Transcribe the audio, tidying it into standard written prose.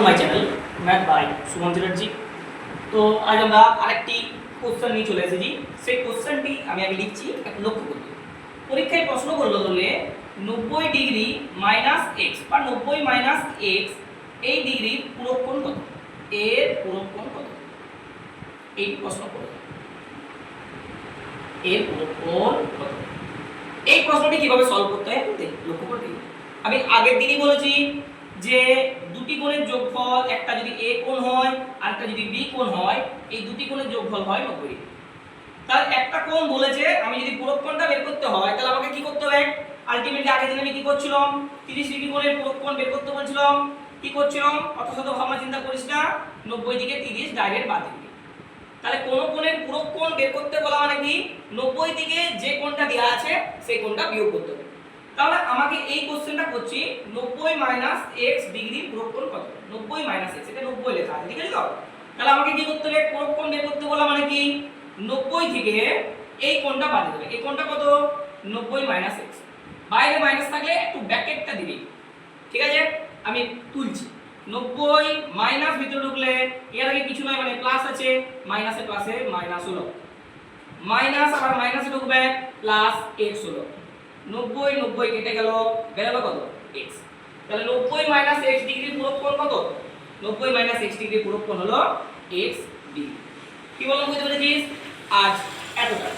Two my channel math by Suman Chatterjee. তো আজ আমরা আরেকটি কোশ্চেন নিয়ে চলে এসেছি। সেই কোশ্চেনটি আমি আগে লিখছি, একটু লক্ষ্য করতে। পরীক্ষায় প্রশ্ন করলো ধরলে 90 ডিগ্রি মাইনাস এক্স বা 90 মাইনাস এক্স এই ডিগ্রির পূরক কোণ কত, এর পূরক কোণ কত, এই প্রশ্ন করলো এর পূরক কোণ কত। এই প্রশ্নটি কিভাবে সলভ করতে হয় লক্ষ্য করতে। আমি আগের দিনই বলেছি যে দুটি কোণের যোগফল, একটা যদি এ কোণ হয় আর একটা যদি বি কোণ হয়, এই দুটি কোণের যোগফল হয় 90 ডিগ্রি। তাহলে একটা কোণ বলেছে আমি যদি পূরক কোণটা বের করতে হয় তাহলে আমাকে কি করতে হবে? আলটিমেটলি আগের দিন আমি কি করছিলাম, 30 ডিগ্রি কোণের পূরক কোণ বের করতে বলছিলাম। কি করছিলাম? অত শত ভাবনা চিন্তা করিস না, 90 থেকে 30 ডাইরেক্ট বাদ দিবি। তাহলে কোন কোণের পূরক কোণ বের করতে বলা মানে কি 90 থেকে যে কোণটা দেওয়া আছে সেই কোণটা বিয়োগ করতে হবে। তাহলে আমাকে এই কোশ্চেনটা করছি 90 মাইনাস x ডিগ্রির পূরক কোণ কত। 90 মাইনাস x, এটা 90 লেখা আছে, ঠিক আছে তো? তাহলে আমাকে কি করতে হবে? পূরক কোণ বের করতে বলা মানে কি 90 থেকে এই কোণটা বাদ দিতে হবে। এই কোণটা কত? 90 মাইনাস x। বাইরে মাইনাস থাকলে একটু ব্র্যাকেটটা দিবি, ঠিক আছে? আমি তুলছি 90 মাইনাস ভিতরে ঢুকলে এর আগে কিছু নয়, মানে প্লাস আছে, মাইনাসে প্লাসে মাইনাস হলো, মাইনাস আবার মাইনাসে ঢুকবে প্লাস x হলো। 90 90 কেটে গেল, বেরালো কত? x। তাহলে 90 মাইনাস x ডিগ্রির পূরক কোণ কত? 90 মাইনাস x ডিগ্রির পূরক কোণ হলো x ডিগ্রি। কি বললাম বুঝতে পেরেছিস? আজ এতটা।